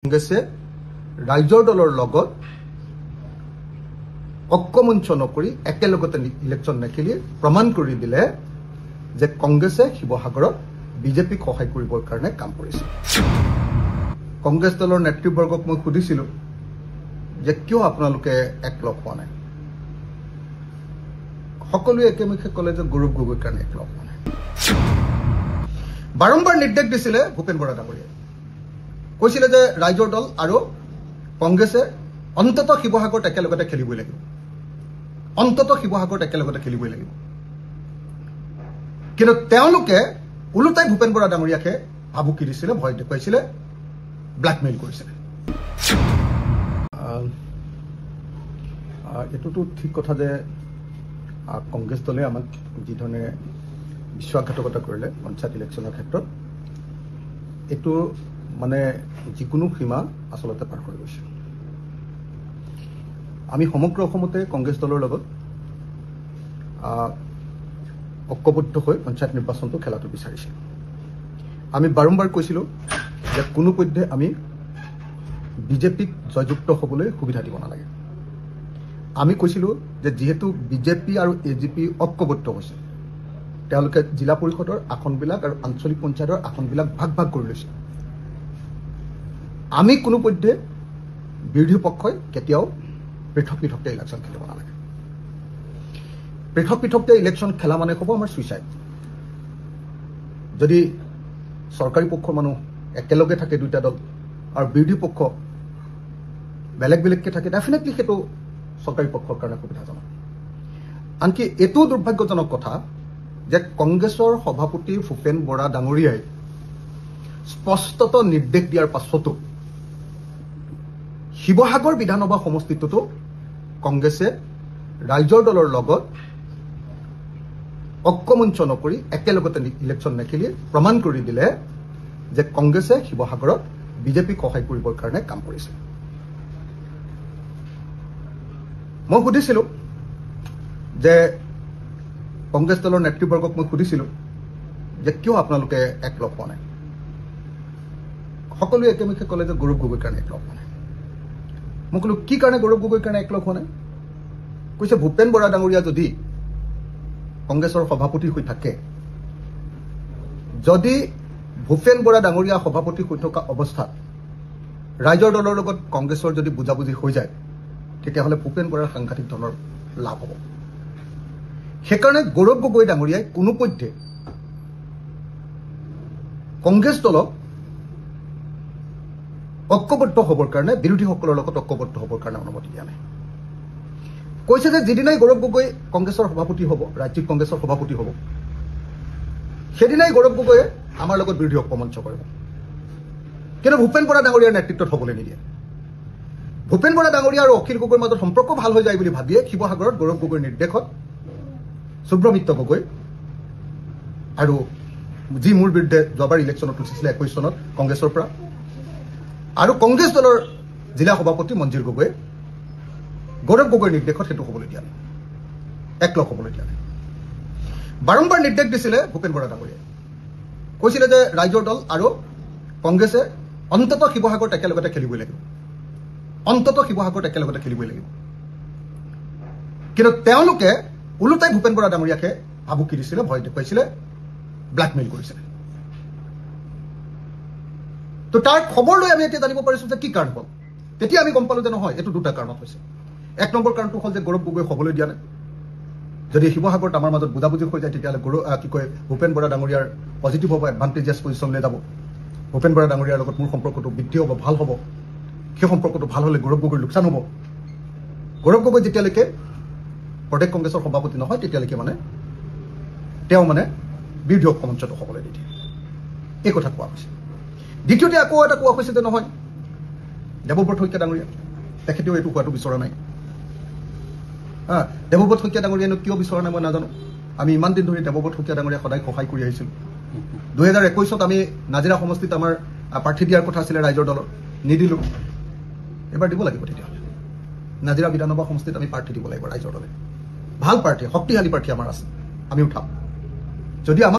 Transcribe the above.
কংগ্ৰেছে ৰাইজৰ দলৰ লগত ঐক্যমঞ্চ নকৰি একেলগতে ইলেকশ্যন নেখেলি প্ৰমাণ কৰি দিলে যে কংগ্ৰেছে শিৱসাগৰত বিজেপিক সহায় কৰিবৰ কাৰণে কাম কৰিছে। কংগ্ৰেছ দলৰ নেতৃবৰ্গক মই সুধিছিলো যে কিয় আপোনালোকে একলগ হোৱা নাই। সকলোৱে একেমুখে ক'লে যে গৌৰৱ গগৈৰ কাৰণে একলগ হোৱা নাই। বাৰম্বাৰ নিৰ্দেশ দিছিলে ভূপেন বৰা ডাঙৰীয়াই, কৈছিলে যে ৰাইজৰ দল আৰু কংগ্ৰেছে অন্ততঃ শিৱসাগৰত একেলগতে খেলিবই লাগিব, অন্ততঃ শিৱসাগৰত একেলগতে খেলিবই লাগিব। কিন্তু তেওঁলোকে ওলোটাই ভূপেন বৰা ডাঙৰীয়াকে ভাবুকি দিছিলে, ভয় দেখুৱাইছিলে, ব্লেকমেইল কৰিছিলে। এইটোতো ঠিক কথা যে কংগ্ৰেছ দলে আমাক যিধৰণে বিশ্বাসঘাতকতা কৰিলে পঞ্চায়ত ইলেকশ্যনৰ ক্ষেত্ৰত, এইটো মানে যিকোনো সীমা আচলতে পাৰ হৈ গৈছে। আমি সমগ্ৰ অসমতে কংগ্ৰেছ দলৰ লগত ঐক্যবদ্ধ হৈ পঞ্চায়ত নিৰ্বাচনটো খেলাটো বিচাৰিছিল। আমি বাৰম্বাৰ কৈছিলোঁ যে কোনোপধ্যে আমি বিজেপিক জয়যুক্ত হ'বলৈ সুবিধা দিব নালাগে। আমি কৈছিলোঁ যে যিহেতু বিজেপি আৰু এজিপি ঐক্যবদ্ধ হৈছে, তেওঁলোকে জিলা পৰিষদৰ আসনবিলাক আৰু আঞ্চলিক পঞ্চায়তৰ আসনবিলাক ভাগ ভাগ কৰি লৈছে। আমি কোনোপধ্যে বিৰোধী পক্ষই কেতিয়াও পৃথক পৃথককে ইলেকশ্যন খেলিব নালাগে। পৃথক পৃথককে ইলেকশ্যন খেলা মানে হ'ব আমাৰ চুইচাইড। যদি চৰকাৰী পক্ষৰ মানুহ একেলগে থাকে দুইটা দল আৰু বিৰোধী পক্ষ বেলেগ বেলেগকে থাকে, ডেফিনেটলি সেইটো চৰকাৰী পক্ষৰ কাৰণে সুবিধাজনক। আনকি এইটো দুৰ্ভাগ্যজনক কথা যে কংগ্ৰেছৰ সভাপতি ভূপেন বৰা ডাঙৰীয়াই স্পষ্টত নিৰ্দেশ দিয়াৰ পাছতো শিৱসাগৰ বিধানসভা সমষ্টিটোতো কংগ্ৰেছে ৰাইজৰ দলৰ লগত ঐক্যমঞ্চ নকৰি একেলগতে ইলেকশ্যন নেখেলি প্ৰমাণ কৰি দিলে যে কংগ্ৰেছে শিৱসাগৰত বিজেপিক সহায় কৰিবৰ কাৰণে কাম কৰিছে। মই সুধিছিলোঁ যে কংগ্ৰেছ দলৰ নেতৃবৰ্গক মই সুধিছিলোঁ যে কিয় আপোনালোকে একলগ হোৱা নাই। সকলোৱে একেমুখে ক'লে যে গৌৰৱ গগৈৰ কাৰণে একলগ হোৱা নাই। মই ক'লো কি কাৰণে গৌৰৱ গগৈৰ কাৰণে একলগ হোৱা নাই। কৈছে ভূপেন বৰা ডাঙৰীয়া যদি কংগ্ৰেছৰ সভাপতি হৈ থাকে, যদি ভূপেন বৰা ডাঙৰীয়া সভাপতি হৈ থকা অৱস্থাত ৰাইজৰ দলৰ লগত কংগ্ৰেছৰ যদি বুজাবুজি হৈ যায়, তেতিয়াহ'লে ভূপেন বৰাৰ সাংঘাতিক ধৰণৰ লাভ হ'ব। সেইকাৰণে গৌৰৱ গগৈ ডাঙৰীয়াই কোনোপধ্যে কংগ্ৰেছ দলক ঐক্যবদ্ধ হ'বৰ কাৰণে, বিৰোধীসকলৰ লগত ঐক্যবদ্ধ হ'বৰ কাৰণে অনুমতি দিয়া নাই। কৈছে যে যিদিনাই গৌৰৱ গগৈ কংগ্ৰেছৰ সভাপতি হ'ব, ৰাজ্যিক কংগ্ৰেছৰ সভাপতি হ'ব, সেইদিনাই গৌৰৱ গগৈয়ে আমাৰ লগত বিৰোধী ঐক্যমঞ্চ কৰিব, কিন্তু ভূপেন বৰা ডাঙৰীয়াৰ নেতৃত্বত হ'বলৈ নিদিয়ে। ভূপেন বৰা ডাঙৰীয়া আৰু অখিল গগৈৰ মাজত সম্পৰ্ক ভাল হৈ যায় বুলি ভাবিয়ে শিৱসাগৰত গৌৰৱ গগৈৰ নিৰ্দেশত সুব্ৰমিত্ৰ গগৈ আৰু যি মোৰ বিৰুদ্ধে যোৱাবাৰ ইলেকশ্যনত উঠিছিলে 21 চনত কংগ্ৰেছৰ পৰা, আৰু কংগ্ৰেছ দলৰ জিলা সভাপতি মঞ্জিৰ গগৈয়ে গৌৰৱ গগৈৰ নিৰ্দেশত সেইটো হ'বলৈ দিয়া নাই, একলগ হ'বলৈ দিয়া নাই। বাৰম্বাৰ নিৰ্দেশ দিছিলে ভূপেন বৰা ডাঙৰীয়াই, কৈছিলে যে ৰাইজৰ দল আৰু কংগ্ৰেছে অন্ততঃ শিৱসাগৰত একেলগতে খেলিবই লাগিব, অন্ততঃ শিৱসাগৰত একেলগতে খেলিবই লাগিব। কিন্তু তেওঁলোকে ওলোটাই ভূপেন বৰা ডাঙৰীয়াকে ভাবুকি দিছিলে, ভয় দেখুৱাইছিলে, ব্লেকমেইল কৰিছিলে। তো তাৰ খবৰ লৈ আমি এতিয়া জানিব পাৰিছো যে কি কাৰণ হ'ল। তেতিয়া আমি গম পালো যে নহয়, এইটো দুটা কাৰণত হৈছে। এক নম্বৰ কাৰণটো হ'ল যে গৌৰৱ গগৈ হ'বলৈ দিয়া নাই। যদি শিৱসাগৰত আমাৰ মাজত বুজাবুজি হৈ যায়, তেতিয়াহ'লে ভূপেন বৰা ডাঙৰীয়াৰ পজিটিভ হ'ব, এডভান্টেজিয়াছ পজিশ্যনলৈ যাব। ভূপেন বৰা ডাঙৰীয়াৰ লগত মোৰ সম্পৰ্কটো বৃদ্ধি হ'ব, ভাল হ'ব। সেই সম্পৰ্কটো ভাল হ'লে গৌৰৱ গগৈৰ লোকচান হ'ব। গৌৰৱ গগৈ যেতিয়ালৈকে প্ৰদেশ কংগ্ৰেছৰ সভাপতি নহয়, তেতিয়ালৈকে তেওঁ বিৰোধী ঐক্যমঞ্চটো হ'বলৈ নিদিয়ে। এই কথা কোৱা হৈছে। দ্বিতীয়তে আকৌ এটা কোৱা হৈছে যে নহয়, দেৱব্ৰত শইকীয়া ডাঙৰীয়া তেখেতেও এইটো কোৱাটো বিচৰা নাই। দেৱব্ৰত শইকীয়া ডাঙৰীয়ানো কিয় বিচৰা নাই মই নাজানো। আমি ইমান দিন ধৰি দেৱব্ৰত শইকীয়া ডাঙৰীয়াক সদায় সহায় কৰি আহিছিলোঁ। 2021ত আমি নাজিৰা সমষ্টিত আমাৰ প্ৰাৰ্থী দিয়াৰ কথা আছিলে ৰাইজৰ দলৰ, নিদিলোঁ। এবাৰ দিব লাগিব। তেতিয়াহ'লে নাজিৰা বিধানসভা সমষ্টিত আমি প্ৰাৰ্থী দিব লাগিব ৰাইজৰ দলে। ভাল প্ৰাৰ্থী, শক্তিশালী প্ৰাৰ্থী আমাৰ আছে, আমি উঠাম। যদি আমাক